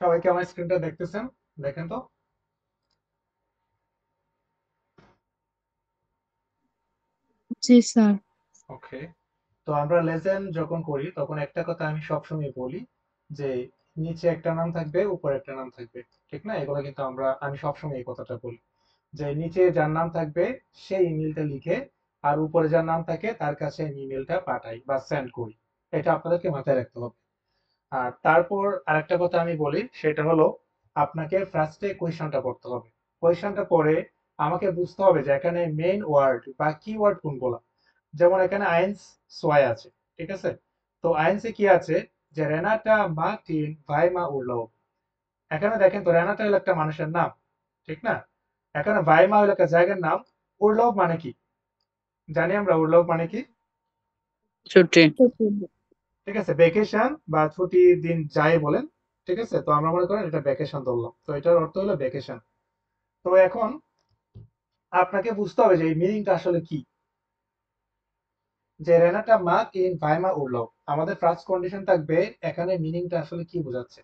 সবাই কি আমার স্ক্রিনটা দেখতেছেন? দেখেন তো। জি স্যার। ওকে। তো আমরা লেজেন্ড যখন করি তখন একটা কথা আমি সবসময় বলি যে নিচে একটা নাম থাকবে, উপরে একটা নাম থাকবে। ঠিক না? এগুলো কিন্তু আমি সবসময় এই কথাটা বলি যে নিচে যার নাম থাকবে সেই ইমেলটা লিখে, আর উপরে যার নাম থাকে তার কাছে আমি ইমেলটা পাঠাই বা সেন্ড করি। এটা আপনাদেরকে মাথায় রাখতে হবে। আর তারপর আরেকটা কথা আমি বলি, সেটা হলো আপনাকে ফার্স্টে কোয়েশ্চনটা পড়তে হবে। কোয়েশ্চনটা পড়ে আমাকে বুঝতে হবে যে এখানে মেইন ওয়ার্ড বা কিওয়ার্ড কোনগুলা। যেমন এখানে আইনস সোয়াই আছে, ঠিক আছে? তো আইনসে কি আছে? যে রেনাটা মার্টিন ভাইমা উরলভ। এখানে দেখেন তো, রেনাটা হলো একটা মানুষের নাম, ঠিক না? এখানে ভাইমা হলো একটা জায়গার নাম। উরলভ মানে কি? জানি আমরা উরলভ মানে কি? ছুটি। ঠিক আছে, ভ্যাকেশন বা ছুটির দিন যাই বলেন। ঠিক আছে, তো আমরা মনে করেন এটা ভ্যাকেশন ধরলাম, তো এটার অর্থ হলো ভ্যাকেশন। তো এখন আপনাকে বুঝতে হবে যে এই মিনিংটা আসলে কি। যে রেনাটা মাক ইন ভাইমা উরলভ, আমাদের ফার্স্ট কন্ডিশন থাকবে এখানে মিনিংটা আসলে কি বোঝাচ্ছে।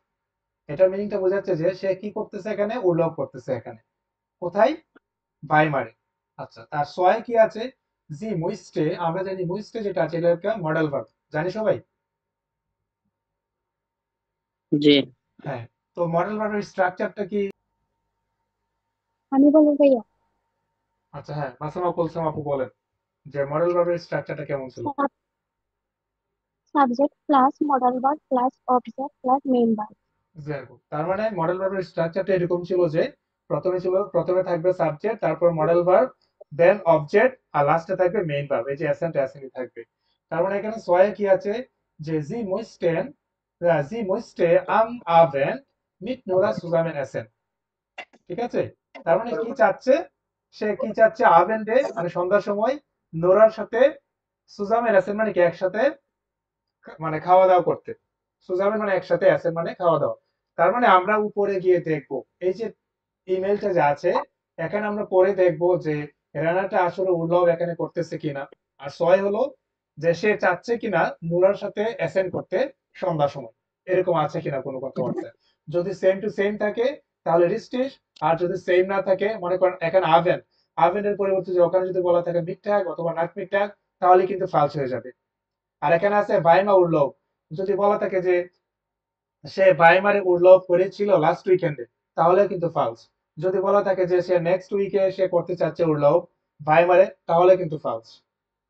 এটার মিনিংটা বোঝাচ্ছে যে সে কি করতেছে, এখানে উরলভ করতেছে। এখানে কোথায়? ভাইমারে। আচ্ছা, তার সয় কি আছে? জি মুইস্টে। আমরা জানি মুইস্টে যেটা আছে এটা একটা মডেল ভার্ব, জানি সবাই। জি। হ্যাঁ। তো মডেল ভার্বের স্ট্রাকচারটা কি? আমি বলবো ভাইয়া, আচ্ছা, হ্যাঁ, মাসুমা কুলসুম আপু বলেন যে মডেল ভার্বের স্ট্রাকচারটা কেমন ছিল। Subject plus modal verb plus object plus main verb. Very good. তার মানে মডেল ভার্বের স্ট্রাকচারটা এরকম ছিল যে প্রথমে থাকবে সাবজেক্ট, তারপর মডেল ভার্ব, দেন অবজেক্ট, আর লাস্টে থাকবে মেইন ভার্ব। এই যে অ্যাসেন্ট অ্যাসেন্টই থাকবে। তার মানে এখানে সয়ে কি আছে? যে জি মুইস্টে আম আভেন মিট নোরা সুজামেন এসেন। ঠিক আছে? তার মানে কি চাচ্ছে? সে কি চাচ্ছে? আভেন ডে মানে সন্ধ্যার সময় নোরার সাথে সুজামেন এসেন মানে কি একসাথে মানে খাওয়া দাওয়া করতে। সুজামেন মানে একসাথে, অ্যাসেন মানে খাওয়া দাওয়া। তার মানে আমরা উপরে গিয়ে দেখবো এই যে ইমেলটা যা আছে, এখানে আমরা পরে দেখবো যে রানাটা আসলে উর্লভ এখানে করতেছে কিনা। আর সয় হলো যে সে চাচ্ছে কিনা নুরার সাথে অ্যাসেন্ড করতে সন্ধ্যার সময়, এরকম আছে কিনা কোনো কথাবার্তা। যদি সেম টু সেম থাকে তাহলে রিস্টিস। আর যদি সেম না থাকে, মনে করেন এখানে আভেন, আভেনের পরিবর্তে যে ওখানে যদি বলা থাকে মিঠটাক অথবা নাক মিঠটাক, তাহলে কিন্তু ফালস হয়ে যাবে। আর এখানে আছে ভাইমা উর্লভ, যদি বলা থাকে যে সে ভাইমারে উর্লভ করেছিল লাস্ট উইকেন্ডে, তাহলে কিন্তু ফালস। যদি বলা থাকে যে সে নেক্সট উইকে সে করতে চাচ্ছে উর্লভ ভাইমারে, তাহলে কিন্তু ফালস।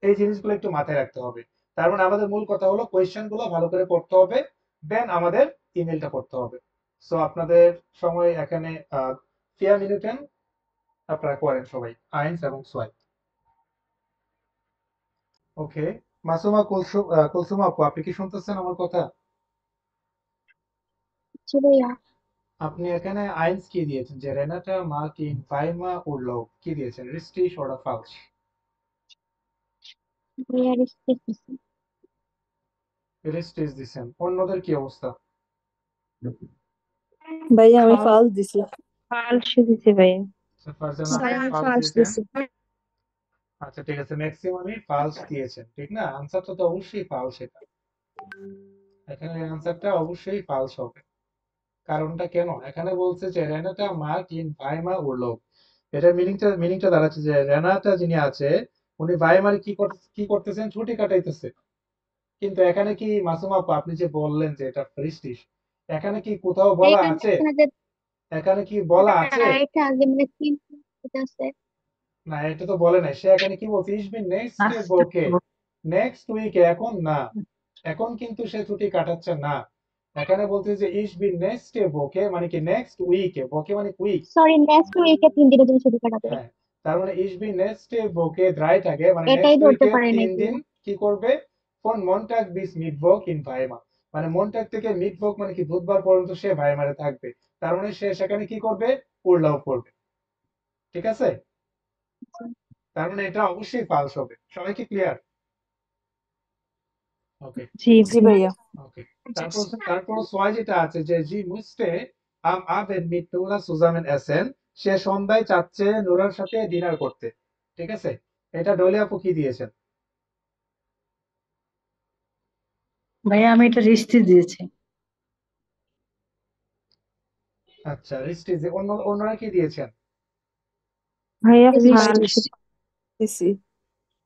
এই জিনিসগুলো একটু মাথায় রাখতে হবে। তার মানে আমাদের মূল কথা হলো কোয়েশ্চেন গুলো ভালো করে পড়তে হবে, দেন আমাদের ইমেলটা পড়তে হবে। সো আপনাদের সময় এখানে ফিয়া মিনিটেন আপনারা করেন সবাই আইনস এবং সোয়াই। ওকে। মাসুমা কুলসুম আপু, আপনি কি শুনতেছেন আমার কথা? জি ভাইয়া। আপনি এখানে আইনস কি দিয়েছেন? যে রেনাটা মার্কিন ভাইমা উর্লভ কি দিয়েছেন? রিস্টিশ ওরা ফালস? ভাইয়া রিস্কেট দিছি। রিস্টিশ দিছেন। অন্যদের কি অবস্থা? ভাইয়া আমি ফার্স্ট দিছি। ফালসে দিছে ভাইয়া। ফারজানা স্যার আপনি আমি ফালস ফার্স্ট দিয়েছেন। দিছি। আচ্ছা, ঠিক আছে, ম্যাক্সিমামই ফালস দিয়েছেন, ঠিক না? আনসারটা তো অবশ্যই ফালস। এটা এখানে আনসারটা অবশ্যই ফালস হবে। কারণটা কেন? এখানে বলছে যে রেনাটা মার্কিন ভাইমা উর্লভ। এটার মিনিংটা দাঁড়াচ্ছে যে রেনাটা যিনি আছে উনি ভাইমারে কি করতেছেন? ছুটি কাটাইতেছে। কিন্তু এখানে কি মাসুম আপু, আপনি যে বললেন যে এটা প্রেস্টিজ, এখানে কি কোথাও বলা এইখানে আছে? এখানে যে এখানে কি বলা আছে? এটা আগে মানে তিন আছে। না, এটা তো বলে নাই। সে এখানে কি বলছে? ইস বিন নেক্সট লাস্ট ওকে, নেক্সট উইকে, এখন না। এখন কিন্তু সে ছুটি কাটাচ্ছে না। এখানে বলতে যে ইস বিন নেক্সট ওকে মানে কি নেক্সট উইকে, ওকে মানে উইক। সরি, নেক্সট উইকে 3 দিনের জন্য ছুটি কাটাবে। হ্যাঁ। তার মানে ইস বিন নেক্সট ওকে ড্রাই থাকে মানে এটাই নেক্সট ধরতে উইকে পারে নাই 3 দিন ভাইয়া। কি করবে? ফোন মনটাক বিস মিটভোক ইন ভাইমা, মানে মনটাক থেকে মিটভোক মানে কি বুধবার পর্যন্ত সে ভাইমারে থাকবে। তার মানে সে সেখানে কি করবে? উড়লাউ করবে। ঠিক আছে? তার মানে এটা অবশ্যই ফালস হবে। সবাই কি ক্লিয়ার? ওকে। জি জি ভাইয়া। ভাইয়া। ওকে। তারপর সোয়াই যেটা আছে যে জি মুস্টে আম আবেন মিট নোরা সুজামেন এসেন, সে সন্ধ্যায় চাচ্ছে নোরার সাথে ডিনার করতে। ঠিক আছে? এটা ডলি আপু কি দিয়েছেন? ভাইয়া আমি এটা রিস্তি দিয়েছি। আচ্ছা, রিস্টিজ অন্যরা কি দিয়েছেন? ভাইয়া ফাল রিস্টিস দিছি।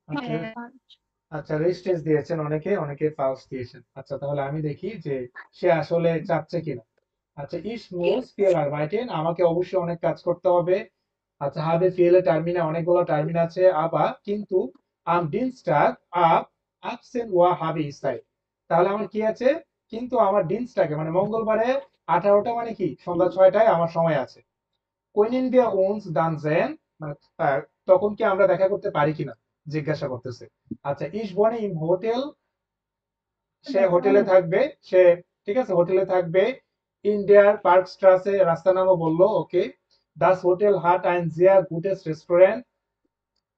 আচ্ছা আচ্ছা, রিস্টিজ দিয়েছেন অনেকে, অনেকে ফাউস দিয়েছেন। আচ্ছা, তাহলে আমি দেখি যে সে আসলে চাচ্ছে কিনা। আচ্ছা, ইস মুস ফিল আরবাইটেন, আমাকে অবশ্যই অনেক কাজ করতে হবে। আচ্ছা, habe viele Termine, অনেকগুলো টার্মিন আছে। আবার কিন্তু am Dienstag ab 18 Uhr habe ich Zeit, তাহলে আমার কি আছে? কিন্তু আমার দিনসটাকে মানে মঙ্গলবারে 18টা মানে কি সন্ধ্যা 6টায় আমার সময় আছে। können wir uns dann sehen, মানে তখন কি আমরা দেখা করতে পারি কিনা জিজ্ঞাসা করতেছে। আচ্ছা, ich wohne im Hotel, সে হোটেলে থাকবে, সে ঠিক আছে হোটেলে থাকবে। ইন দেয়ার পার্ক স্ট্রাসে, রাস্তার নামও বললো, ওকে। দাস হোটেল হাট ein sehr gutes Restaurant,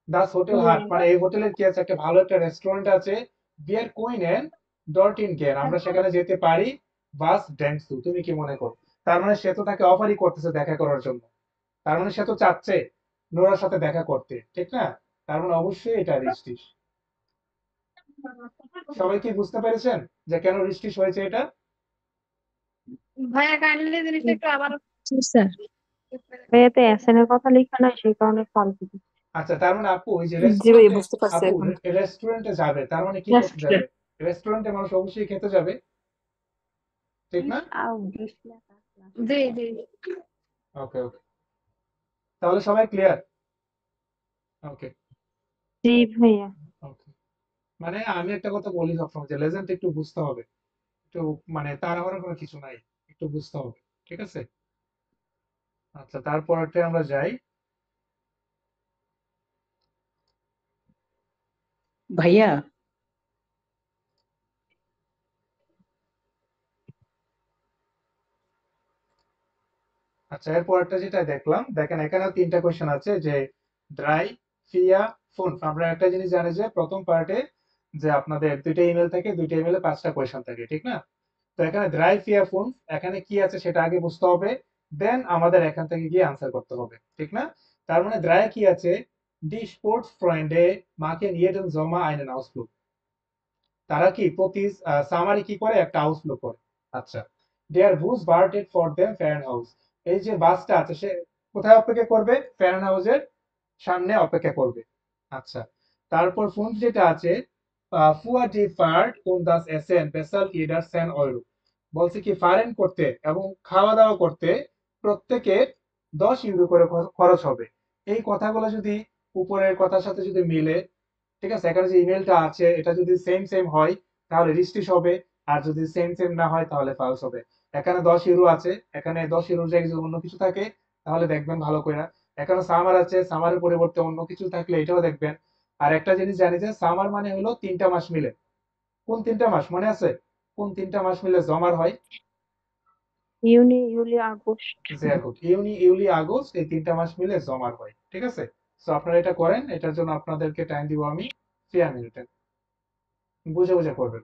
Das hotel হাট মানে এই হোটেলের কি আছে? একটা ভালো একটা রেস্টুরেন্ট আছে। বিয়ার কুইনেন ডরটিন গেন, আমরা সেখানে যেতে পারি। বাস ড্যাংসু, তুমি কি মনে করো? তার মানে সে তো তাকে অফারই করতেছে দেখা করার জন্য। তার মানে সে তো চাচ্ছে নোরার সাথে দেখা করতে, ঠিক না? তার মানে অবশ্যই এটা রিস্টিস। সবাই কি বুঝতে পেরেছেন যে কেন রিস্টিস হয়েছে এটা? ভাইয়া কাইন্ডলি জিনিসটা একটু আবার জি স্যার। ভাইয়া তো এসএন এর কথা লেখা নাই সেই কারণে ফাল দিছি। আচ্ছা, তার মানে আপু ওই যে জি ভাই রেস্টুরেন্টে, বুঝতে পারছি আপু এখন। রেস্টুরেন্টে যাবে, তার মানে কি করতে যাবে? রেস্টুরেন্ট। রেস্টুরেন্টে মানুষ অবশ্যই খেতে যাবে, ঠিক না? জি জি ওকে ওকে, তাহলে সবাই ক্লিয়ার? ওকে জি ভাইয়া। ওকে, মানে আমি একটা কথা বলি সবসময় যে লেজেন্ড একটু বুঝতে হবে, একটু মানে তাড়াহুড়ো করে কিছু নাই, একটু বুঝতে হবে, ঠিক আছে? আচ্ছা, তারপরটা আমরা যাই। ভাইয়া আচ্ছা, এরপরটা যেটা দেখলাম, দেখেন এখানে তিনটা কোয়েশ্চেন আছে যে ড্রাই, ফিয়া, ফোন। আমরা একটা জিনিস জানি যে প্রথম পার্টে যে আপনাদের দুইটা ইমেল থাকে, দুইটা ইমেলে 5টা কোয়েশ্চেন থাকে, ঠিক না? তো এখানে ড্রাই, ফিয়া, ফোন এখানে কি আছে সেটা আগে বুঝতে হবে, দেন আমাদের এখান থেকে গিয়ে আনসার করতে হবে, ঠিক না? তার মানে ড্রাই কি আছে? ডি স্পোর্টস ফ্রেন্ডে মাকে jeden Sommer einen Ausflug, তারা কি প্রতি সামারে কি করে? একটা আউটফ্লো করে। আচ্ছা, দেয়ার বুস বার্টেড ফর দেম ফ্যান হাউস, এই যে বাসটা আছে সে কোথায় অপেক্ষা করবে? ফ্যান হাউসের সামনে অপেক্ষা করবে। আচ্ছা, তারপর ফোন যেটা আছে, ফুয়া ডি ফার্ট কোন দাস এসেন বেসাল ইডার সেন অয়েল, বলছে কি ফারেন করতে এবং খাওয়া দাওয়া করতে প্রত্যেকে 10 ইউরো করে খরচ হবে। এই কথাগুলো যদি উপরের কথার সাথে যদি মিলে, ঠিক আছে, এখানে যে ইমেলটা আছে এটা যদি সেম সেম হয় তাহলে রিস্টিস হবে, আর যদি সেম সেম না হয় তাহলে ফালস হবে। এখানে 10 ইউরো আছে, এখানে 10 ইউরোর জায়গায় যদি অন্য কিছু থাকে তাহলে দেখবেন ভালো করে। এখানে সামার আছে, সামারের পরিবর্তে অন্য কিছু থাকলে এটাও দেখবেন। আর একটা জিনিস জানি যে সামার মানে হলো 3টা মাস মিলে। কোন 3টা মাস মনে আছে? কোন 3টা মাস মিলে জমার হয়? ইউনি ইউলি আগস্ট। sehr gut, ইউনি ইউলি আগস্ট, এই 3টা মাস মিলে জমার হয়, ঠিক আছে? সো আপনারা এটা করেন, এটার জন্য আপনাদেরকে টাইম দিব আমি 3 মিনিটে, বুঝে বুঝে করবেন।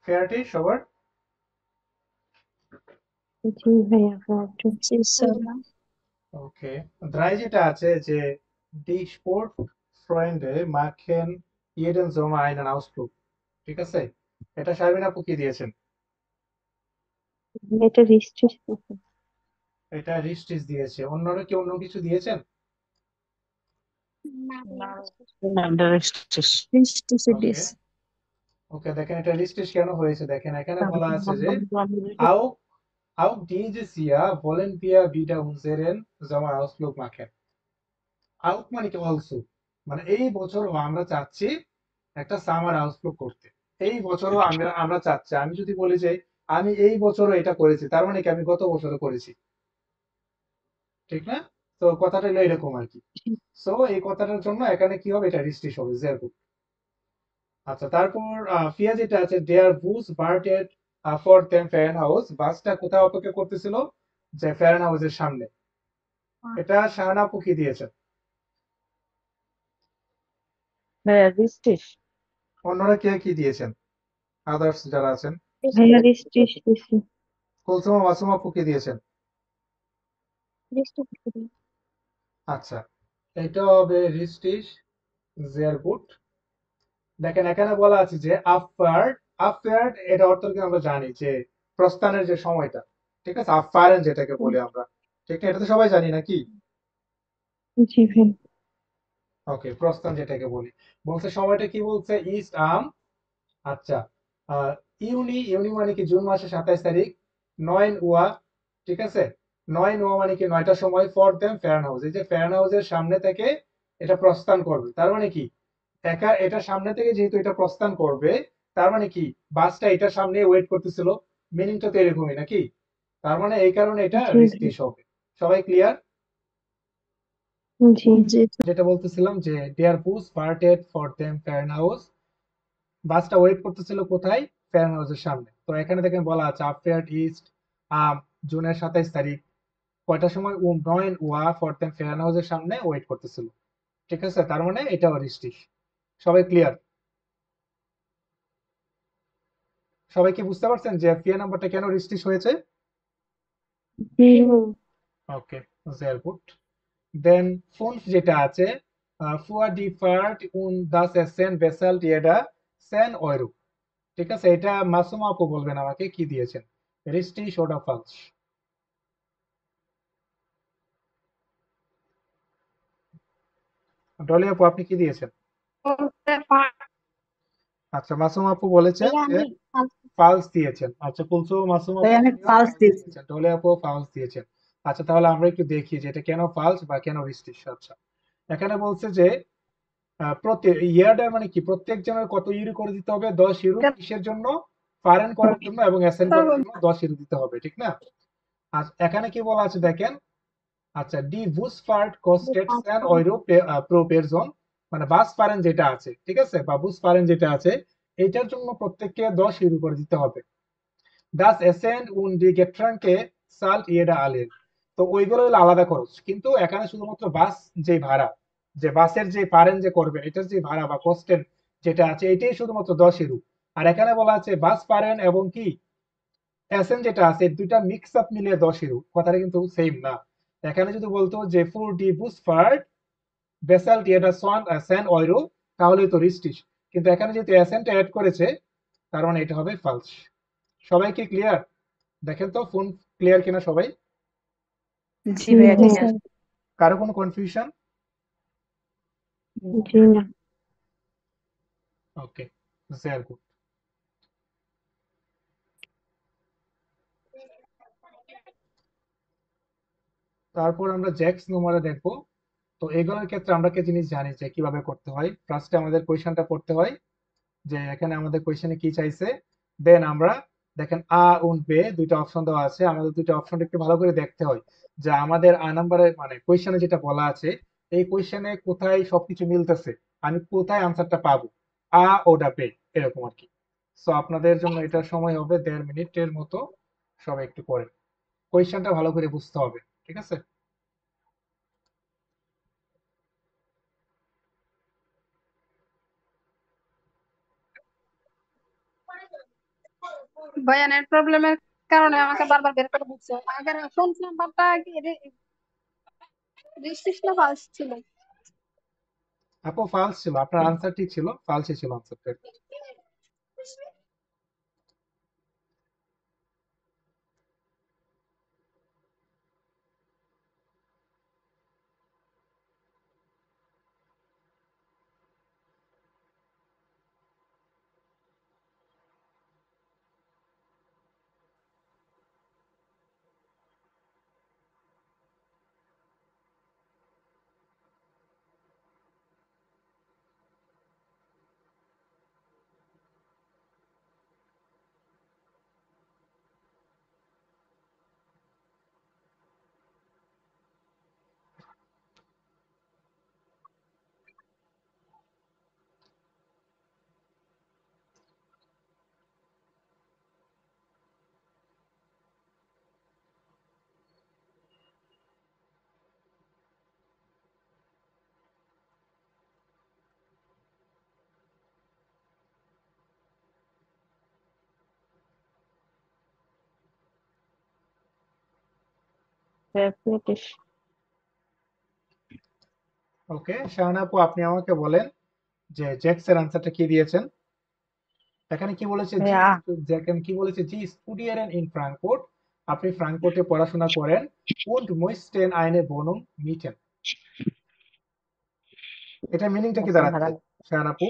ফেয়ারটি সবার? জি ভাইয়া ফার্ট। জি স্যার। ওকে, ড্রাই যেটা আছে যে die Sportfreunde machen jeden Sommer einen Ausflug, ঠিক আছে? এটা শারমিন আপু কি দিয়েছেন? এটা রিস্ট্রিক্ট। এটা রিস্টিস দিয়েছে। অন্যরা কি অন্য কিছু দিয়েছেন? রিস্টিস রিস্টিসে ওকে দিছি। ওকে, দেখেন এটা রিস্টিস কেন হয়েছে, দেখেন এখানে বলা আছে যে auch auch dieses Jahr wollen wir wieder unseren Sommerausflug machen. Out মানে কি অলসো, মানে এই বছরও আমরা চাচ্ছি একটা সামার আউটফ্লো করতে। এই বছরও আমরা আমরা চাচ্ছি, আমি যদি বলি যে আমি এই বছরও এটা করেছি, তার মানে কি আমি গত বছরও করেছি, ঠিক না? তো কথাটা হলো এরকম আর কি। সো এই কথাটার জন্য এখানে কি হবে? এটা রিস্টিস হবে, যেরকম। আচ্ছা, তারপর ফিয়া যেটা আছে দেয়ার বুস বার্টেড ফর দেম ফ্যান হাউস, বাসটা কোথায় অপেক্ষা করতেছিল? যে ফ্যান হাউসের সামনে। এটা শাহানা আপু কি দিয়েছেন? ভাইয়া রিস্টিস। অন্যরা কে কি দিয়েছেন? আদার্স যারা আছেন? ভাইয়া রিস্ট্রিক্ট দিছি। কুলসুমা মাসুমা আপু কি দিয়েছেন? রিস্ট্রিক্ট। আচ্ছা, এটা হবে রিস্টিস, sehr gut। দেখেন এখানে বলা আছে যে আফটার, আফটার এটা অর্থ কি আমরা জানি যে প্রস্থানের যে সময়টা, ঠিক আছে, abfahren যেটাকে বলি আমরা, ঠিক না? এটা তো সবাই জানি নাকি? জি ভাই। ওকে, প্রস্থান যেটাকে বলি। বলছে সময়টা কি বলছে, ইস্ট আচ্ছা, আহ, ইউনি মানে কি জুন মাসের 27 তারিখ, 9 উয়া, ঠিক আছে, 9 উয়া মানে কি 9টার সময়, ফর দেম ফেয়ারন হাউস, এই যে ফেয়ারন হাউসের সামনে থেকে এটা প্রস্থান করবে, তার মানে কি এটা সামনে থেকে যেহেতু এটা প্রস্থান করবে, তার মানে কি বাসটা এটার সামনে ওয়েট করতেছিল, মিনিংটা তো এরকমই নাকি? তার মানে এই কারণে এটা জি ভাই। রিস্টিশ হবে। সবাই ক্লিয়ার? জি। জি যেটা বলতেছিলাম যে দেয়ার বুস পার্টেড ফর দেম ফেয়ারন হাউস, বাসটা ওয়েট করতেছিল কোথায়? ফেয়ারন হাউসের সামনে। তো এখানে দেখেন বলা আছে আফেয়ার্ড ইস্ট জুনের 27 তারিখ, কয়টার সময়? 9 উয়া ফর দেম ফেয়ারন হাউসের সামনে ওয়েট করতেছিল, ঠিক আছে, তার মানে এটাও রিস্টিশ। সবাই ক্লিয়ার? সবাই কি বুঝতে পারছেন যে ফিয়া নাম্বারটা কেন রিস্টিশ হয়েছে? জি ভাই। ওকে, sehr gut. দেন ফুনফ যেটা আছে, ফুয়া ডি ফার্ট উন দাস এসেন বেসাল্ট ইয়েডা সেন অয়রু, ঠিক আছে, এটা মাসুমা আপু বলবেন আমাকে কি দিয়েছেন, রিস্টিশ ওটা ফালস? ডলি আপু আপনি কি দিয়েছেন? বলতে পার- আচ্ছা, মাসুমা আপু বলেছেন ভাইয়া যে আমি ফালস দিয়েছেন। আচ্ছা, কুলসু মাসুমা ভাই আপু আমি আপনিও ফালস ফালস দিয়েছি। দিয়েছেন, ডলি আপু ফালস দিয়েছেন। আচ্ছা, তাহলে আমরা একটু দেখি যে এটা কেন ফালস বা কেন রিস্টিশ। আচ্ছা, এখানে বলছে যে প্রত্যেক ইয়ারডার মানে কি প্রত্যেক জনের কত ইউরো করে দিতে হবে? 10 ইউরো, কিসের জন্য? ফারেন করার জন্য এবং অ্যাসাইন করার জন্য 10 ইউরো দিতে হবে, ঠিক না? আর এখানে কি বলা আছে দেখেন, আচ্ছা, ডি বুসফার্ট কস্টেড সেন ইউরো প্রো পেরজন, মানে বাস ফারেন যেটা আছে, ঠিক আছে, বা বুস ফারেন যেটা আছে, এইটার জন্য প্রত্যেককে 10 ইউরো করে দিতে হবে। দাস এসেন্ড উন ডি গেট্রাঙ্কে সাল্ট ইয়েডা আলেন, তো ওইগুলো হলো আলাদা খরচ, কিন্তু এখানে শুধুমাত্র বাস যে ভাড়া, যে বাসের যে পারেন যে করবেন এটার যে ভাড়া বা কস্টের যেটা আছে, এটাই শুধুমাত্র 10 ইউরো। আর এখানে বলা আছে বাস পারেন এবং কি এসেন যেটা আছে, দুইটা মিক্স আপ মিলিয়ে 10 ইউরো, কথাটা কিন্তু সেম না। এখানে যদি বলতো যে ফুর ডি বুসফার্ট বেসাল্ট ইয়েডা সেন ইউরো, তাহলে তো রিস্টিশ, কিন্তু এখানে যেহেতু এসেনটা অ্যাড করেছে, তার মানে এটা হবে ফালস। সবাই কি ক্লিয়ার? দেখেন তো ফোন ক্লিয়ার কিনা সবাই? জি জি ভাইয়া ভাই। ক্লিয়ার। কারো কোনো কনফিউশন? জি না। ওকে, ভেরি গুড। তারপর আমরা জ্যাক্স নোমারে দেখবো। তো এগুলোর ক্ষেত্রে আমরা কি জিনিস জানি যে কিভাবে করতে হয়। ফার্স্টে আমাদের কোয়েশনটা পড়তে হয়, যে এখানে আমাদের কোয়েশনে কি চাইছে। দেন আমরা দেখেন আ উন বে দুইটা অপশন দেওয়া আছে, আমাদের দুইটা অপশনটা একটু ভালো করে দেখতে হয় যে আমাদের আ নাম্বারে মানে কোয়েশনে যেটা বলা আছে, এই কোয়েশনে কোথায় সবকিছু মিলতেছে, আমি কোথায় আনসারটা পাবো, আ ওটা বে, এরকম আর কি। সো আপনাদের জন্য এটার সময় হবে 1.5 মিনিটের মতো, সবাই একটু করেন, কোয়েশনটা ভালো করে বুঝতে হবে, ঠিক আছে? ভাইয়া নেট প্রবলেমের কারণে আমাকে বারবার বের করে দিচ্ছে। আগের ফোন নাম্বারটা কি রেজিস্ট্রেশন ফালস ছিল? আপু ফালস ছিল, আপনার আনসার ঠিক ছিল, ফালসই ছিল আনসারটা। ব্রিটিশ। ওকে, শাহানা আপু আপনি আমাকে বলেন যে জ্যাক্সের আনসারটা কি দিয়েছেন? এখানে কি বলেছে ভাইয়া দেখেন কি বলেছে, জি স্টুডিয়ারেন ইন ফ্রাঙ্কফুর্ট, আপনি ফ্রাঙ্কফুর্টে পড়াশোনা করেন, und möchten eine Wohnung mieten। এটা মিনিংটা কি আচ্ছা দাঁড়াচ্ছে ভাইয়া, শাহান আপু?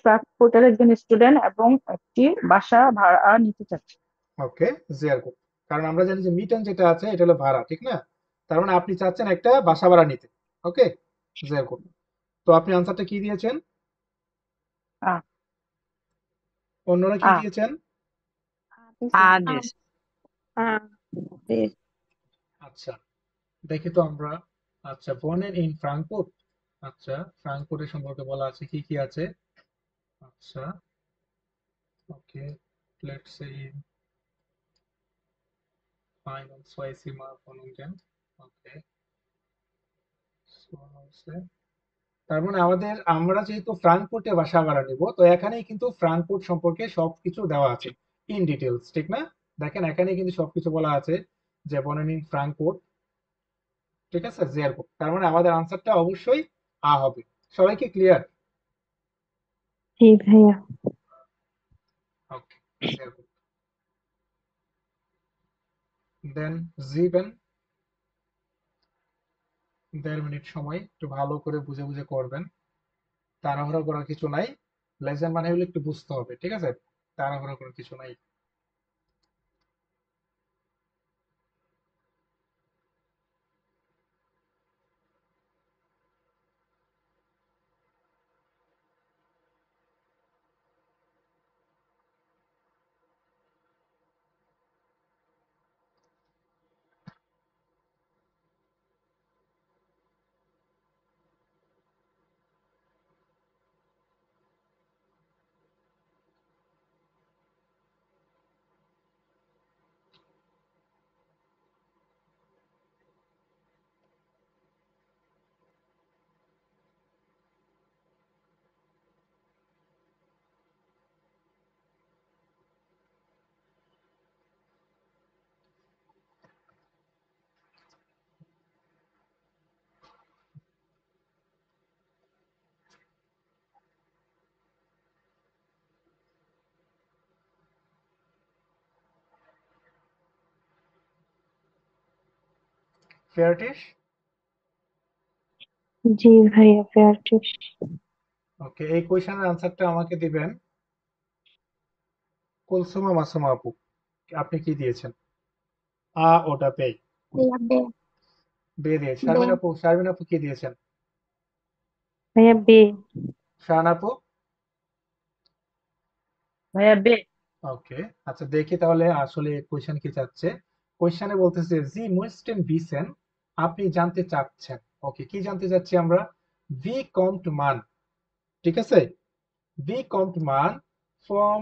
ফ্রাঙ্কফুর্টের একজন স্টুডেন্ট এবং একটি বাসা ভাড়া নিতে চাচ্ছে। ওকে, জেয়ার গুড। কারণ আমরা জানি যে মিটান যেটা আছে এটা হলো ভাড়া, ঠিক না? তার মানে আপনি চাচ্ছেন একটা বাসা ভাড়া নিতে। ওকে, জেয়ার গুড। তো আপনি আনসারটা কি দিয়েছেন? আ অন্যরা কি আ দিয়েছেন? আদেশ। হ্যাঁ, আচ্ছা, দেখি তো আমরা। আচ্ছা, বর্নেন ইন ফ্রাঙ্কফুর্ট। আচ্ছা, ফ্রাঙ্কফুর্টের সম্পর্কে বলা আছে, কি কি আছে? আচ্ছা, okay, let's say in final সোয়াইসিমা ফনুনজেন। ওকে, সো হচ্ছে, তার মানে আমরা যেহেতু ফ্রাঙ্কফুর্টে বাসা ভাড়া নিব, তো এখানেই কিন্তু ফ্রাঙ্কফুর্ট সম্পর্কে সবকিছু দেওয়া আছে ইন ডিটেলস, ঠিক না? দেখেন এখানে কিন্তু সবকিছু বলা আছে যে বর্নেন ইন ফ্রাঙ্কফুর্ট, ঠিক আছে, জেয়ারপুর। তার মানে আমাদের আনসারটা অবশ্যই আ হবে। সবাই কি ক্লিয়ার? জি ভাইয়া। ওকে, জেয়ারপুর। দেন জিবেন 1.5 মিনিট সময়, একটু ভালো করে বুঝে বুঝে করবেন, তাড়াহুড়ো করার কিছু নাই। লেসন মানে হলে একটু বুঝতে হবে, ঠিক আছে? তাড়াহুড়ো করার কিছু নাই। ফেয়ারটিশ। জি ভাইয়া, ফেয়ার ট্রিট। ওকে, এই কোয়েশ্চেনের আনসারটা আমাকে দিবেন কুলসুমা মাসুমা আপু। আপনি কি দিয়েছেন? ওটা পেই। ভাইয়া বে বে দিয়ে বে শারমিন আপু কি দিয়েছেন? ভাইয়া বে। শাহান আপু? ভাইয়া বে। ওকে, আচ্ছা দেখি তাহলে আসলে কোয়েশ্চেন কি চাচ্ছে। কোয়েশ্চেনে বলতেছে জি মুইস্টেন বিসেন, আপনি জানতে চাচ্ছেন। ওকে, কি জানতে চাচ্ছি আমরা? ভি কম্ট মান, ঠিক আছে? ভি কম্ট মান ফ্রম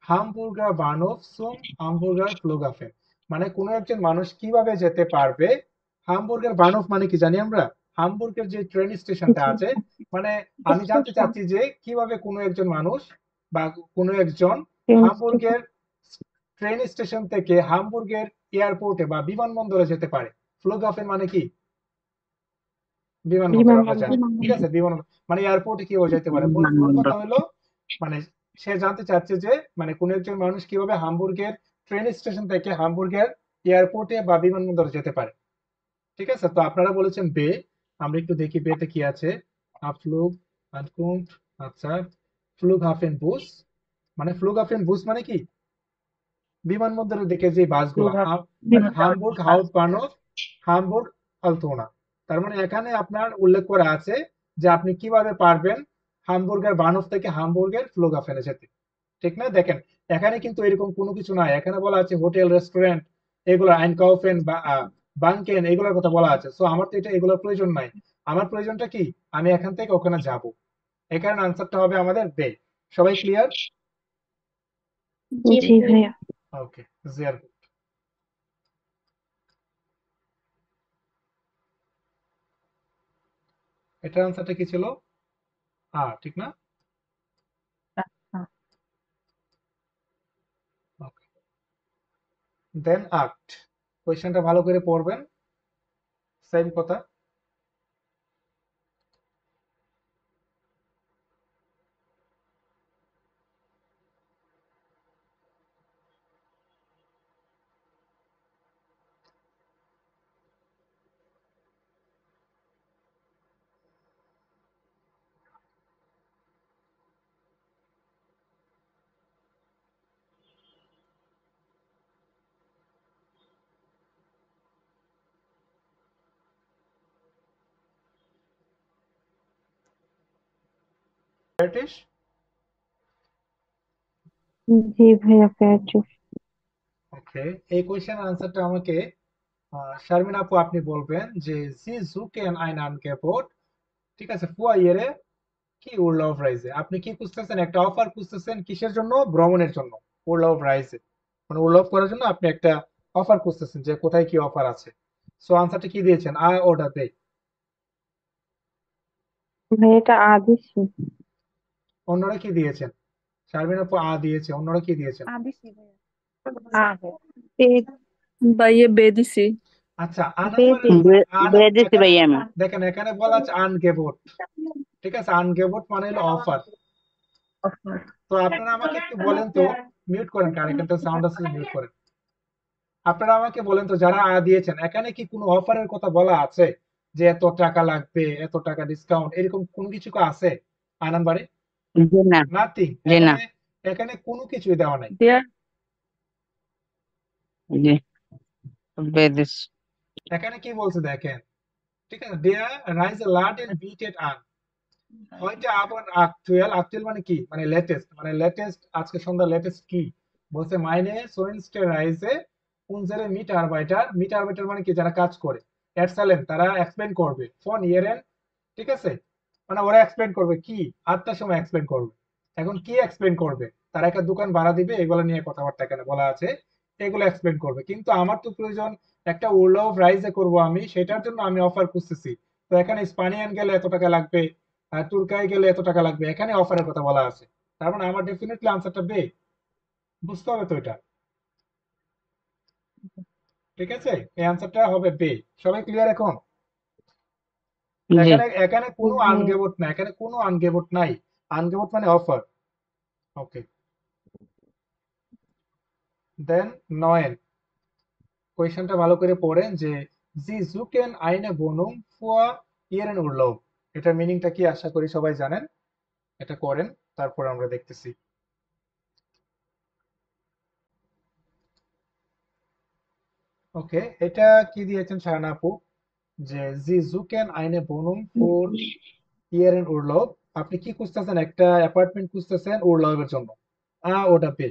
হামবুর্গার বানহফ সুম হামবুর্গার ফ্লুগাফেন, মানে কোনো একজন মানুষ কিভাবে যেতে পারবে। হামবুর্গের বানহফ মানে কি জানি আমরা? হামবুর্গের যে ট্রেন স্টেশনটা জি, আছে, মানে আমি জানতে স্টেশন চাচ্ছি যে কিভাবে কোনো একজন মানুষ বা কোনো একজন ট্রেন স্টেশন। হামবুর্গের ট্রেন স্টেশন থেকে হামবুর্গের এয়ারপোর্টে বা বিমানবন্দরে যেতে পারে। ফ্লুগাফেন মানে কি? বিমানবন্দর, আমরা বিমানবন্দর। জানি, ঠিক আছে? বিমানবন্দর মানে এয়ারপোর্টে কিভাবে যেতে পারে। মূল কথা বিমানবন্দর। হলো, মানে সে জানতে চাচ্ছে যে মানে কোন একজন মানুষ কিভাবে হামবুর্গের ট্রেন স্টেশন থেকে হামবুর্গের এয়ারপোর্টে বা বিমানবন্দরে যেতে পারে, ঠিক আছে? তো আপনারা বলেছেন বে, আমরা একটু দেখি বেতে কি আছে। আফলুগ আনকুন্ট, আচ্ছা, ফ্লুগহাফেন বুস, মানে ফ্লুগহাফেন বুস মানে কি? বিমানবন্দরের দিকে যে বাসগুলা, হামবুর্গ হাউপবানহফ, হামবুর্গ আলতোনা। তার মানে এখানে আপনার উল্লেখ করা আছে যে আপনি কিভাবে পারবেন হামবুর্গের বানহফ থেকে হামবুর্গের ফ্লুগাফেনে যেতে, ঠিক না? দেখেন এখানে কিন্তু এরকম কোনো কিছু নাই। এখানে বলা আছে হোটেল, রেস্টুরেন্ট, এগুলো আইনকাউফেন বা বাংকেন, এগুলোর কথা বলা আছে। সো আমার তো এগুলোর প্রয়োজন নাই। আমার প্রয়োজনটা কি? আমি এখান থেকে ওখানে যাব। এই কারণে আনসারটা হবে আমাদের বে। সবাই ক্লিয়ার? জি জি ভাইয়া ভাইয়া। ওকে, জিয়ার। এটার আনসারটা কি ছিল? ঠিক না? ওকে, দেন আক্ট। কোয়েশ্চেনটা ভালো করে পড়বেন, সেম কথা। ব্রিটিশ জি ভাইয়া পেয়েছি। ওকে, এই কোয়েশ্চেন আনসারটা আমাকে শারমিন আপু আপনি বলবেন যে জি সুকেন আইন আনকেপট, ঠিক আছে, ফুয়া ইয়েরে কি উরলাউফ রাইজে, আপনি কি খুঁজতেছেন? একটা অফার খুঁজতেছেন কিসের জন্য? ভ্রমণের জন্য। উরলাউফ রাইজে মানে উরলাউফ করার জন্য আপনি একটা অফার খুঁজতেছেন যে কোথায় কি অফার আছে। সো আনসারটা কি দিয়েছেন? আ ওটা দে। ভাই এটা দিছি। অন্যরা কি দিয়েছেন? শারমিন আপু আ দিয়েছে, অন্যরা কি দিয়েছেন? ভাইয়া বে দিছি। আচ্ছা, আ বে নাম্বারে দিছি। এখানে ভাই আমি। দেখেন এখানে বলা আছে আনগেবট, ঠিক আছে, আনগেবট মানে হলো অফার। তো আপনারা আমাকে একটু বলেন তো, মিউট করেন, কার এখান থেকে সাউন্ড আসছে মিউট করেন। আপনারা আমাকে বলেন তো যারা দিয়েছেন এখানে কি কোনো অফারের কথা বলা আছে যে এত টাকা লাগবে, এত টাকা ডিসকাউন্ট, এরকম কোনো কিছু কি আছে আ নাম্বারে? জি না। নাথিং। জি না। এখানে এখানে কোনো কিছুই দেওয়া নাই। দেয়ার জি বে দিছি। এখানে কি বলছে দেখেন, ঠিক আছে, দেয়ার রাইজ এ লার্ড এন্ড বিটেড আন heute Abend aktuell, aktuell মানে কি? মানে লেটেস্ট, মানে লেটেস্ট আজকে সন্ধ্যা লেটেস্ট কি? বলছে মাইনে সোয়েনস্টে রাইজে উনজারে মিটারবাইটার, মিটারবাইটার মানে কি? যারা কাজ করে। এটসালেন তারা এক্সপ্লেন করবে। ফোন ইয়ারেন, ঠিক আছে? মানে ওরা এক্সপ্লেন করবে কি? ৮টার সময় এক্সপ্লেন করবে। এখন কি এক্সপ্লেন করবে? তারা একটা দোকান ভাড়া দিবে, এগুলো নিয়ে কথাবার্তা এখানে বলা আছে। এগুলো এক্সপ্লেন করবে। কিন্তু আমার তো প্রয়োজন একটা উরলাউফ রাইজে করব আমি, সেটার জন্য আমি অফার খুঁজতেছি। তো এখানে স্পানিয়ান গেলে এত টাকা লাগবে, আর তুর্কায় গেলে এত টাকা লাগবে, এখানে অফারের কথা বলা আছে। তার মানে আমার ডেফিনেটলি আনসারটা বে। বুঝতে হবে তো এটা, ঠিক আছে? এই আনসারটা হবে বে। সবাই ক্লিয়ার এখন? জি এখানে এখানে কোনো জি। আনগেবট না, এখানে কোনো আনগেবট নাই। আনগেবট মানে অফার। ওকে, দেন নয়েন কোয়েশ্চেনটা ভালো করে পড়েন যে জি জুকেন আইনে বনুম ফুয়া ইয়েরেন উরলাউব, এটার মিনিংটা কি আশা করি সবাই জানেন। এটা করেন, তারপর আমরা দেখতেছি। ওকে, এটা কি দিয়েছেন শাহানা আপু? যে জি জুকেন আইনে বনুম ফোর ইয়ারেন উরলাউব, আপনি কি খুঁজতেছেন? একটা অ্যাপার্টমেন্ট খুঁজতেছেন উরলাউবের জন্য। ওটা বে।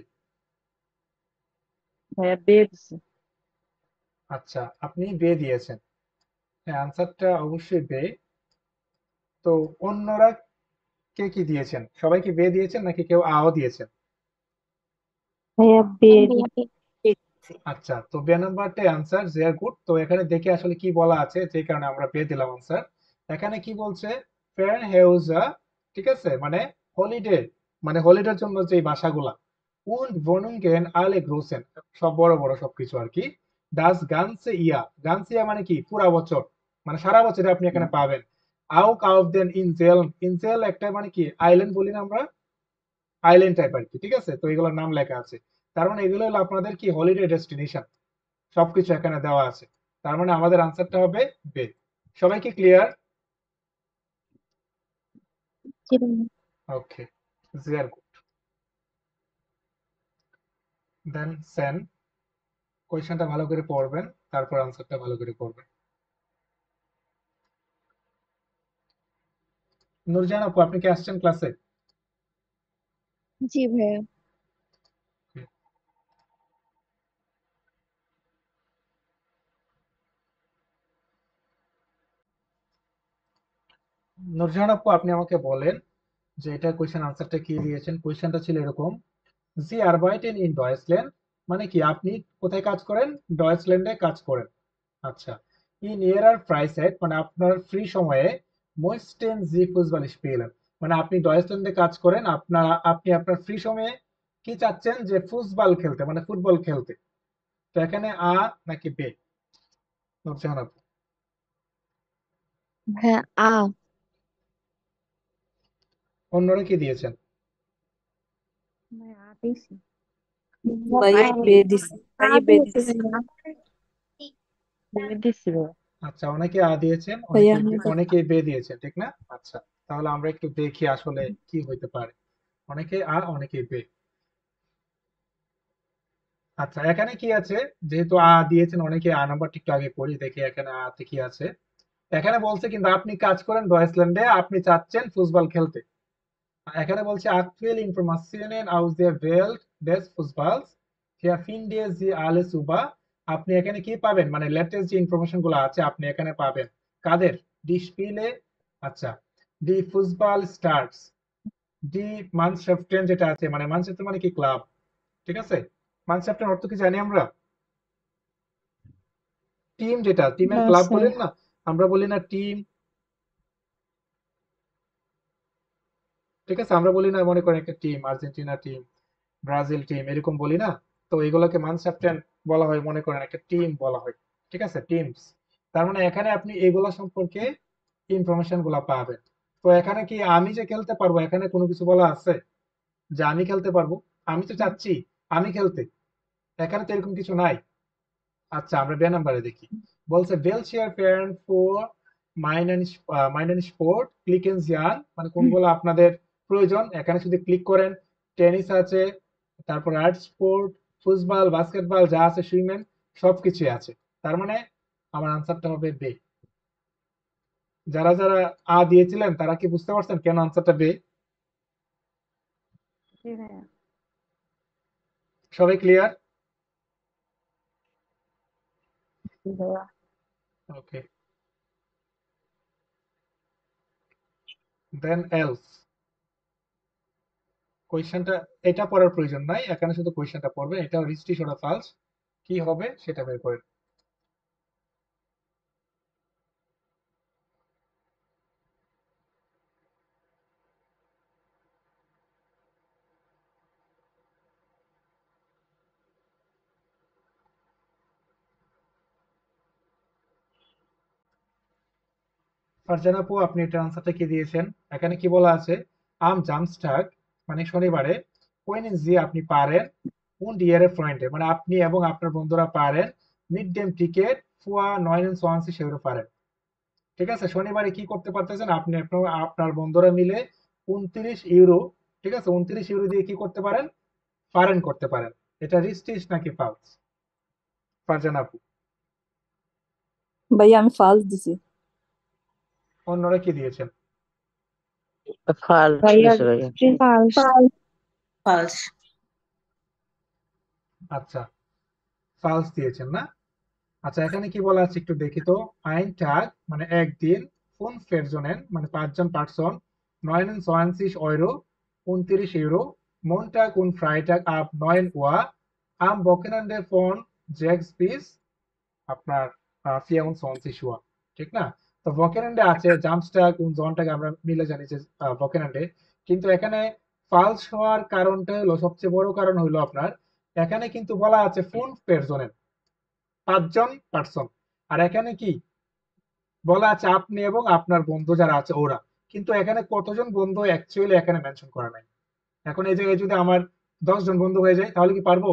ভাইয়া বে দিছি। আচ্ছা, আপনি বে দিয়েছেন। হ্যাঁ, আনসারটা অবশ্যই বে। তো অন্যরা কে কি দিয়েছেন? সবাই কি বে দিয়েছেন নাকি কেউ আও দিয়েছেন? ভাইয়া বে বিয়াতে আচ্ছা, তো বে নাম্বারটাই আনসার, জেয়ার গুড। তো এখানে দেখে আসলে কি বলা আছে, যে কারণে আমরা বে দিলাম আনসার। এখানে কি বলছে? ফেয়ার হেউজা, ঠিক আছে, মানে হলিডে, মানে হলিডের জন্য যে বাসাগুলা und Wohnungen alle großen, সব বড় বড় সবকিছু আর কি। das ganze Jahr, ganze Jahr মানে কি? পুরা বছর, মানে সারা বছরে আপনি এখানে পাবেন। auch auf den Inseln, in-cell একটা মানে কি? আইল্যান্ড বলি না আমরা, আইল্যান্ড টাইপ আর কি, ঠিক আছে? তো এগুলোর নাম লেখা আছে। তার মানে এগুলো হলো আপনাদের কি হলিডে ডেস্টিনেশন, সবকিছু এখানে দেওয়া আছে। তার মানে আমাদের আনসারটা হবে বে। সবাই কি ক্লিয়ার? ছিল ওকে, জিয়ার গুড। দেন সেন কোয়েশ্চেনটা ভালো করে পড়বেন, তারপর আনসারটা ভালো করে পড়বেন। নুরজান আপু আপনি কি আসছেন ক্লাসে? জি ভাইয়া। নুরজান আপু আপনি আমাকে বলেন যে এটা কোয়েশ্চেন আনসারটা কি দিয়েছেন। কোয়েশ্চেনটা ছিল এরকম, জি আরবাইটেন ইন ডয়েচল্যান্ড মানে কি? আপনি কোথায় কাজ করেন? ডয়েচল্যান্ডে কাজ করেন। আচ্ছা, ইন ইয়ারার ফ্রাইসাইট মানে আপনার ফ্রি সময়ে মোইস্টেন জি ফুটবল স্পিলেন মানে আপনি ডয়েচল্যান্ডে কাজ করেন, আপনি আপনার ফ্রি সময়ে কি চাচ্ছেন? যে ফুটবল খেলতে, মানে ফুটবল খেলতে। তো এখানে নাকি বে? নুরজাহান আপু ভাইয়া অন্যরা কি দিয়েছেন? ভাইয়া দিছি। ভাইয়া বে দিছি। ভাইয়া বে দিয়েছি দিছি। ভাইয়া। বে দিছি ভাইয়া। আচ্ছা, অনেকে দিয়েছেন, ভাইয়া অনেকে বে দিয়েছেন, ঠিক না? আচ্ছা, তাহলে আমরা একটু দেখি আসলে কি হইতে পারে। অনেকে অনেকে বে। আচ্ছা, এখানে কি আছে? যেহেতু দিয়েছেন অনেকে, নাম্বারটা একটু আগে পড়ি দেখি এখানে তে কি আছে। এখানে বলছে কিন্তু আপনি কাজ করেন ডয়েচল্যান্ডে, আপনি চাচ্ছেন ফুটবল খেলতে। এখানে বলছে aktuelle Informationen aus der Welt des Fußballs finden Sie alles über। আপনি এখানে কি পাবেন, মানে লেটেস্ট যে ইনফরমেশন গুলো আছে আপনি এখানে পাবেন কাদের, ডি স্পিলে, আচ্ছা, ডি ফুটবল স্টার্টস, ডি মানশাফটেন যেটা আছে, মানে মানশাফটেন মানে কি ক্লাব, ঠিক আছে। মানশাফটেন অর্থ কি জানি আমরা, টিম, যেটা টিমের না ক্লাব স্যার। বলেন না, আমরা বলি না টিম, ঠিক আছে, আমরা বলি না মনে করেন একটা team, Argentina team, Brazil team, এরকম বলি না। তো এগুলোকে মানশাফটেন বলা হয়, মনে করেন একটা টিম বলা হয়, ঠিক আছে, টিমস। তার মানে এখানে আপনি এগুলো সম্পর্কে ইনফরমেশন গুলা পাবেন। তো এখানে কি আমি যে খেলতে পারবো, এখানে কোনো কিছু বলা আছে যে আমি খেলতে পারবো? আমি তো চাচ্ছি আমি খেলতে, এখানে তো এরকম কিছু নাই। আচ্ছা, আমরা বে নাম্বারে দেখি, বলছে ভেলশিয়ার প্যারেন্ট ফর মাইনান স্পোর্ট ক্লিকেন জিয়ান, মানে কোনগুলো আপনাদের প্রয়োজন, এখানে শুধু ক্লিক করেন। টেনিস আছে, তারপর আর্ট স্পোর্ট, ফুটবল, বাস্কেটবল যা আছে, সুইমেন, সবকিছুই আছে। তার মানে আমার আনসারটা হবে বে। যারা যারা আ দিয়েছিলেন তারা কি বুঝতে পারছেন কেন আনসারটা বে? জি ভাইয়া। সবাই ক্লিয়ার? জি ভাইয়া। ওকে, দেন এলস কোয়েশ্চেনটা, এটা পড়ার প্রয়োজন নাই, এখানে শুধু কোয়েশ্চেনটা পড়বেন, এটা রিস্টি সোডা ফালস কি হবে সেটা বের করেন। ফারজানা আপু, আপনি এটা আনসারটা কি দিয়েছেন? এখানে কি বলা আছে, আম জামস্টাগ মানে শনিবারে, কোয়েন জি আপনি পারেন, কোন ডিয়ারে ফ্রেন্ডে মানে আপনি এবং আপনার বন্ধুরা পারেন, মিড ডেম টিকেট ফুয়া 29 ইউরো পারেন, ঠিক আছে। শনিবারে কি করতে পারতেছেন আপনি, আপনার আপনার বন্ধুরা মিলে 29 ইউরো, ঠিক আছে, 29 ইউরো দিয়ে কি করতে পারেন, পারেন করতে পারেন। এটা রিস্টিস নাকি ফালস? ফারজানা আপু, ভাইয়া আমি ফালস দিছি। অন্যরা কি দিয়েছেন? ফালস ভাইয়া দিছে ভাইয়া। False. ফালস। আচ্ছা, ফালস দিয়েছেন না। আচ্ছা, এখানে কি বলা আছে একটু দেখি তো, আইন টাগ মানে একদিন, ফোন ফেরজনেন মানে 5 জন পার্সন, 29 Euro 29 ইউরো, মনটাগ উন ফ্রাইটাগ up 9 Uhr am Wochenende von 6 bis আপনার 24 Uhr, ঠিক না? তো ভকেনেন্ডে আছে জাম্পস্টাক উন জনটাকে আমরা মিলে জানি যে ভকেনেন্ডে, কিন্তু এখানে ফালস হওয়ার কারণটা হলো, সবচেয়ে বড় কারণ হলো আপনার, এখানে কিন্তু বলা আছে ফোন পেরজনেন 5 জন পার্সন, আর এখানে কি বলা আছে আপনি এবং আপনার বন্ধু যারা আছে ওরা, কিন্তু এখানে কতজন বন্ধু অ্যাকচুয়ালি এখানে মেনশন করা নাই। এখন এই জায়গায় যদি আমার 10 জন বন্ধু হয়ে যায় তাহলে কি পারবো?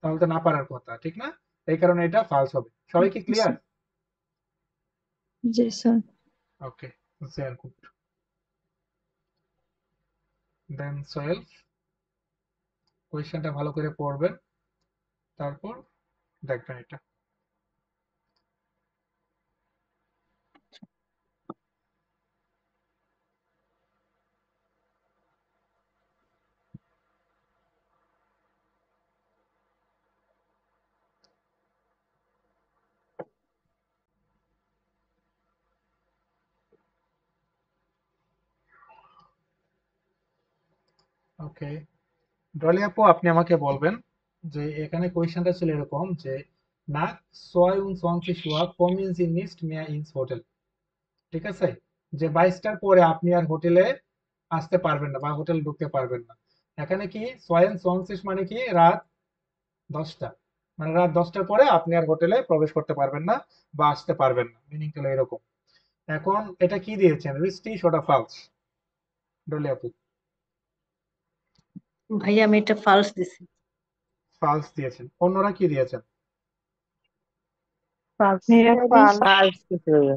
তাহলে তো না পারার কথা, ঠিক না? এই কারণে এটা ফালস হবে। সবাই কি ক্লিয়ার? জি স্যার। ওকে, sehr gut. দেন সোহেল, কোয়েশ্চেনটা ভালো করে পড়বেন, তারপর দেখবেন এটা। ওকে, ডলি আপু, আপনি আমাকে বলবেন যে এখানে কোয়েশ্চেনটা ছিল এরকম যে না 22 Uhr kommen Sie nicht mehr ins Hotel, ঠিক আছে, যে 22টার পরে আপনি আর হোটেলে আসতে পারবেন না বা হোটেল ঢুকতে পারবেন না। এখানে কি 22 মানে কি রাত 10টা, মানে রাত 10টার পরে আপনি আর হোটেলে প্রবেশ করতে পারবেন না বা আসতে পারবেন না, মিনিং হলো এরকম। এখন এটা কি দিয়েছেন, রিস্টি সোডা ফালস? ডলি আপু, ভাইয়া আমি এটা ফালস দিছি। ফালস দিয়েছেন, অন্যরা কি দিয়েছেন? ফালস। ভাইয়া ফাল ফালস দিছে ভাইয়া।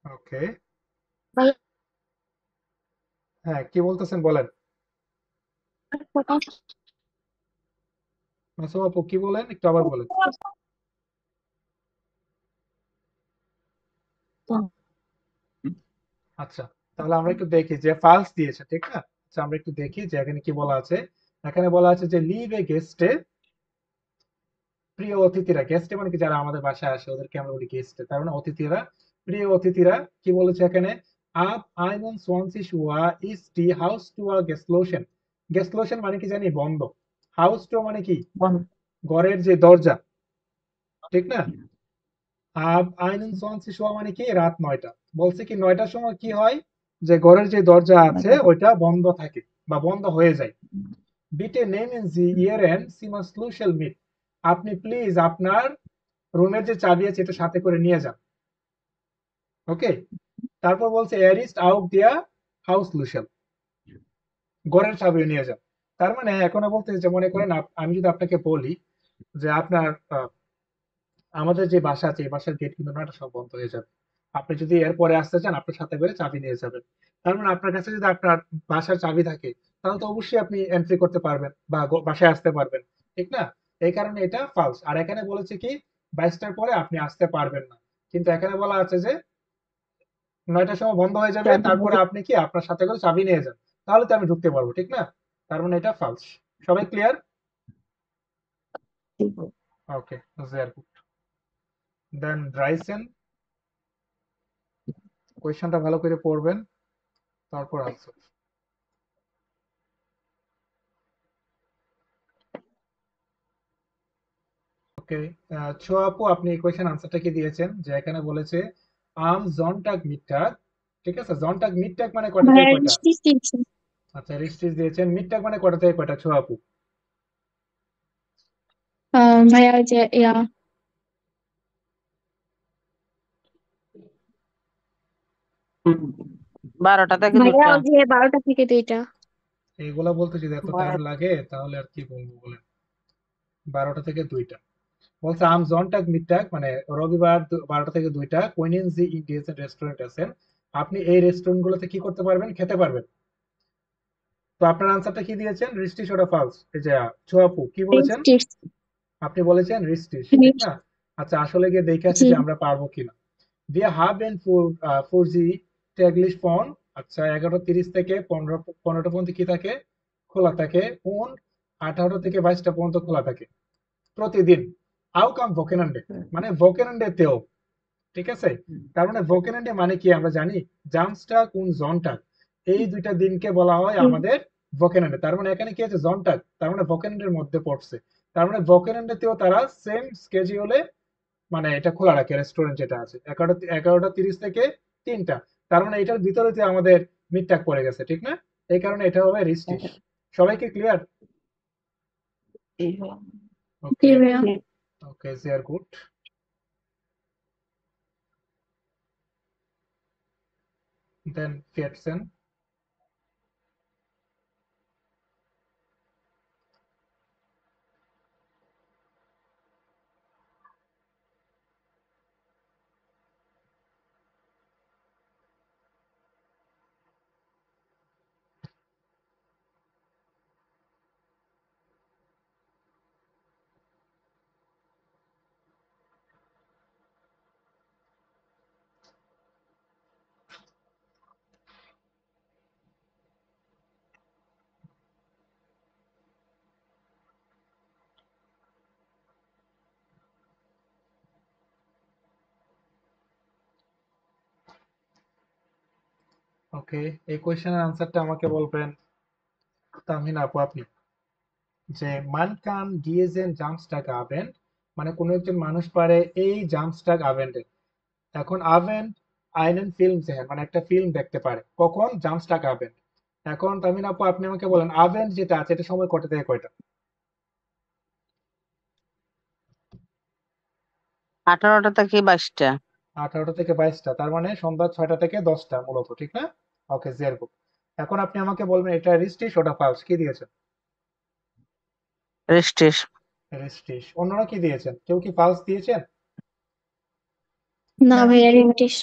ওকে, ভাইয়া হ্যাঁ কি বলতেছেন বলেন। মাসুম আপু কি বলেন, একটু আবার বলেন। আচ্ছা, তাহলে আমরা একটু দেখি যে ফালস দিয়েছে, ঠিক না? আচ্ছা, আমরা একটু দেখি যে এখানে কি বলা আছে। এখানে বলা আছে যে লিভ এ গেস্টে, প্রিয় অতিথিরা, গেস্টে মানে কি যারা আমাদের বাসায় আসে ওদেরকে আমরা বলি গেস্টে, তার মানে অতিথিরা, প্রিয় অতিথিরা কি বলেছে এখানে, আপ আইমন সোয়ানসি শুয়া ইস টি হাউস টু আ গেস্টলোশন। গেস্টলোশন মানে কি জানি বন্ধ, হাউস টু মানে কি বন্ধ। ঘরের যে দরজা, ঠিক না? আব আইনুন সোয়ানসি শোয়া মানে কি রাত 9টা। বলছে কি 9টার সময় কি হয়, যে ঘরের যে দরজা আছে ওইটা বন্ধ থাকে বা বন্ধ হয়ে যায়। বিটে নেম ইন জি ইয়ার এন্ড সিমা স্লুশাল মিট। আপনি প্লিজ আপনার রুমের যে চাবি আছে এটা সাথে করে নিয়ে যান। ওকে, তারপর বলছে এরিস্ট আউট দিয়া হাউস লুশাল, ঘরের চাবিও নিয়ে যান। তার মানে এখন বলতে যে মনে করেন আমি যদি আপনাকে বলি যে আপনার আমাদের যে বাসা আছে এই বাসার গেট কিন্তু 9টার সময় বন্ধ হয়ে যাবে, আপনি যদি এরপরে আসতে চান আপনার সাথে করে চাবি নিয়ে যাবেন। তার মানে আপনার কাছে যদি আপনার বাসার চাবি থাকে তাহলে তো অবশ্যই আপনি এন্ট্রি করতে পারবেন বা বাসায় আসতে পারবেন, ঠিক না? এই কারণে এটা ফালস। আর এখানে বলেছে কি 22টার পরে আপনি আসতে পারবেন না, কিন্তু এখানে বলা আছে যে 9টার সময় বন্ধ হয়ে যাবে, তারপরে আপনি কি আপনার সাথে করে চাবি নিয়ে যান, তাহলে তো আমি ঢুকতে পারবো, ঠিক না? তার মানে এটা ফালস। সবাই ক্লিয়ার? ওকে, ভেরি গুড। দেন রাইসেন, কোয়েশ্চনটা ভালো করে পড়বেন, তারপর আনসার। ওকে, ছোয়া আপু আপনি এই কোয়েশ্চেন আনসারটা কি দিয়েছেন, যে এখানে বলেছে আম জনটাগ মিটটাগ, ঠিক আছে? জনটাগ মিটটাগ মানে কয়টা থেকে ভাইয়া কয়টা? রিস্টিস দিয়েছে। আচ্ছা, রিস্টিস দিয়েছেন। মিটটাগ মানে কয়টা থেকে কয়টা ছোয়া আপু? ভাইয়া যে ইয়া 12টা থেকে ভাইয়া 2টা। ওই যে 12টা থেকে 2টা। এইগুলা বলতে যদি এত টাইম লাগে তাহলে আর কি বলবো বলেন। 12টা থেকে 2টা বলছে। আম জনটাগ মিটটাগ মানে রবিবার 12টা থেকে 2টা কোইনিন জি ইন্ডিয়ান রেস্টুরেন্ট আছেন, আপনি এই রেস্টুরেন্ট গুলোতে কি করতে পারবেন, খেতে পারবেন। তো আপনার আনসারটা কি দিয়েছেন, রিস্টিস ওটা ফালস? এই যে ছোয়া আপু কি বলেছেন? রিস্টিস। আপনি বলেছেন রিস্টিস, ঠিক না? আচ্ছা, আসলে গিয়ে দেখে আসি জি। যে আমরা পারবো কিনা। Wir haben für Sie täglich von, আচ্ছা 11:30 থেকে 15টা পর্যন্ত কি থাকে, খোলা থাকে। und 18 থেকে 22টা পর্যন্ত খোলা থাকে প্রতিদিন। auch am Wochenende মানে Wochenende তেও, ঠিক আছে? তার মানে Wochenende মানে কি আমরা জানি, Samstag und Sonntag, এই দুইটা দিনকে বলা হয় আমাদের Wochenende। তার মানে এখানে কি আছে, Sonntag, তার মানে Wochenende এর মধ্যে পড়ছে। তার মানে Wochenende তেও তারা সেম স্কেডিউলে মানে এটা খোলা রাখে, রেস্টুরেন্ট যেটা আছে 11:30 থেকে 3টা। তার মানে এটার ভিতরে যে আমাদের মিডটাক পড়ে গেছে, ঠিক না? এই কারণে এটা হবে রিস্টিস। সবাইকে ক্লিয়ার? জি ওকে, ভাইয়া। ওকে, sehr gut. Then 14. ওকে, এই কোয়েশ্চেনের আনসারটা আমাকে বলবেন তাহমিন আপু আপনি, যে মান কান ডিয়েজেন জামস্টাগ আবেন্ড মানে কোন একজন মানুষ পারে এই জামস্টাগ আবেন্ডে। এখন আবেন্ড আইনেন ফিল্ম সেহেন মানে একটা ফিল্ম দেখতে পারে কখন, জামস্টাগ আবেন্ড। এখন তামিন আপু আপনি আমাকে বলেন আবেন্ড যেটা আছে এটা সময় কয়টা থেকে কয়টা? 18টা থেকে 22টা। 18টা থেকে 22টা, তার মানে সন্ধ্যা 6টা থেকে 10টা মূলত, ঠিক না? ওকে, জিয়ার গুড। এখন আপনি আমাকে বলবেন এটা রিস্টিস ওটা ফালস, কি দিয়েছেন? রিস্টিস। রিস্টিস। অন্যরা কি দিয়েছেন, কেউ কি ফালস দিয়েছেন? না ভাইয়া রিস্টিস।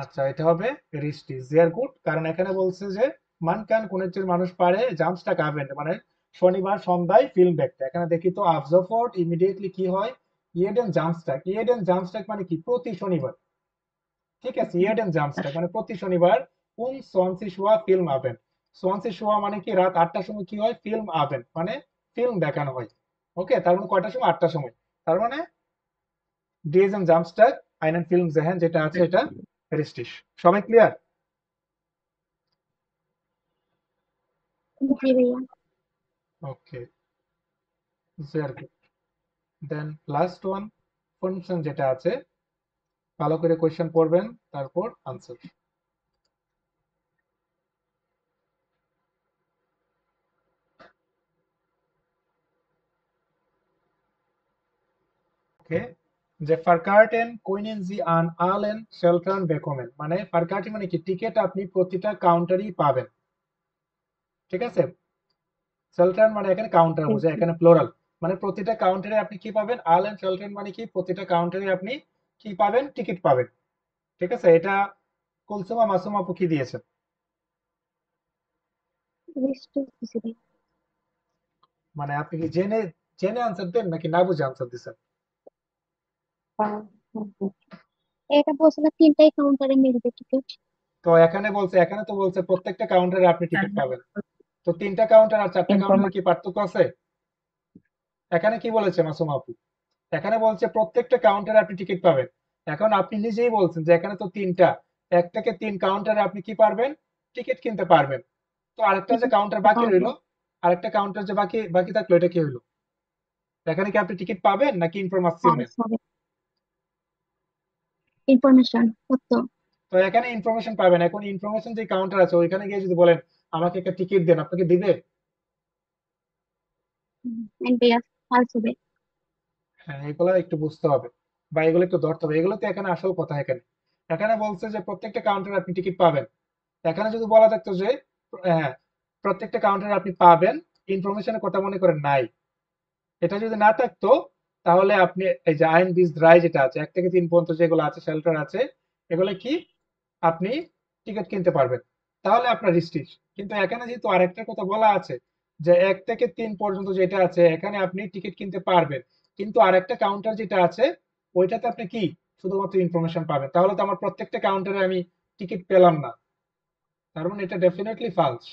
আচ্ছা, এটা হবে রিস্টিস, জিয়ার গুড। কারণ এখানে বলছে যে মান কান কোন একজন মানুষ পারে জামস্টাগ আবেন্ড মানে শনিবার সন্ধ্যায় ফিল্ম দেখতে। এখানে দেখি তো আবজফট ইমিডিয়েটলি কি হয়, ইয়েডেন জামস্টাগ। ইয়েডেন জামস্টাগ মানে কি প্রতি শনিবার, ঠিক আছে? ইয়েডেন জামস্টাগ মানে প্রতি শনিবার 20 Uhr Film Abend 20 Uhr মানে কি রাত 8টার সময় কি হয় ফিল্ম আবেন মানে ফিল্ম দেখানো হয় ওকে তার মানে কয়টার সময় 8টার সময় তার মানে ডিএসএম জাম্পস্টার einen Film sehen যেটা আছে এটা richtig সবাই ক্লিয়ার জি ভাইয়া। ওকে very good দেন লাস্ট ওয়ান ফাংশন যেটা আছে ভালো করে কোশ্চেন পড়বেন তারপর আনসার ওকে যে ফারকার্টেন কুইনেন জি আন আলেন শেলট্রান বেকমেন মানে ফারকার্টেন মানে কি টিকিট আপনি প্রতিটা কাউন্টারই পাবেন ঠিক আছে শেলট্রান মানে এখানে কাউন্টার বোঝায় এখানে প্লোরাল মানে প্রতিটা কাউন্টারে আপনি কি পাবেন আলেন শেলট্রান মানে কি প্রতিটা কাউন্টারে আপনি কি পাবেন টিকিট পাবেন ঠিক আছে এটা কুলসুমা মাসুম আপু কি দিয়েছেন রেস্টের দিছি ভাইয়া। মানে আপনি কি জেনে জেনে আনসার দেন নাকি না বুঝে আনসার দিচ্ছেন এটা বলছে না 3টাই কাউন্টারে মিলবে টিকিট। তো এখানে তো বলছে প্রত্যেকটা কাউন্টারে আপনি টিকিট পাবেন তো 3টা কাউন্টার আর 4টা কাউন্টারে কি পার্থক্য আছে এখানে কি বলেছে মাসুম আপু এখানে বলছে প্রত্যেকটা কাউন্টারে আপনি টিকিট পাবেন এখন আপনি নিজেই বলছেন যে এখানে তো 3টা 1 থেকে 3 কাউন্টারে আপনি কি পারবেন টিকিট কিনতে পারবেন তো আরেকটা যে কাউন্টার বাকি রইলো আরেকটা কাউন্টার যে বাকি বাকি থাকলো এটা কি হইলো এখানে কি আপনি টিকিট পাবেন নাকি ইনফরমেশন নেন ইনফরমেশন সত্য। তো এখানে ইনফরমেশন পাবেন এখন ইনফরমেশন যে কাউন্টার আছে ওইখানে গিয়ে যদি বলেন আমাকে একটা টিকিট দেন আপনাকে দিবে এন্ড ভাইয়া ফালস হবে। হ্যাঁ এগুলো একটু বুঝতে হবে বা এগুলো একটু ধরতে হবে এগুলো তো এখানে আসল কথা এখানে এখানে বলছে যে প্রত্যেকটা কাউন্টারে আপনি টিকিট পাবেন এখানে যদি বলা থাকতো যে হ্যাঁ প্রত্যেকটা কাউন্টারে আপনি পাবেন ইনফরমেশনের কথা মনে করেন নাই এটা যদি না থাকতো তাহলে আপনি এই যে আইন বিজ রায় যেটা আছে 1 থেকে 3 পর্যন্ত যেগুলো আছে শেল্টার আছে এগুলো কি আপনি টিকিট কিনতে পারবেন তাহলে আপনার রিস্ট্রিক্ট কিন্তু এখানে যেহেতু আরেকটা কথা বলা আছে যে 1 থেকে 3 পর্যন্ত যেটা আছে এখানে আপনি টিকিট কিনতে পারবেন কিন্তু আরেকটা কাউন্টার যেটা আছে ওইটাতে আপনি কি শুধুমাত্র ইনফরমেশন পাবেন তাহলে তো আমার প্রত্যেকটা কাউন্টারে আমি টিকিট পেলাম না তার মানে এটা ডেফিনেটলি ফালস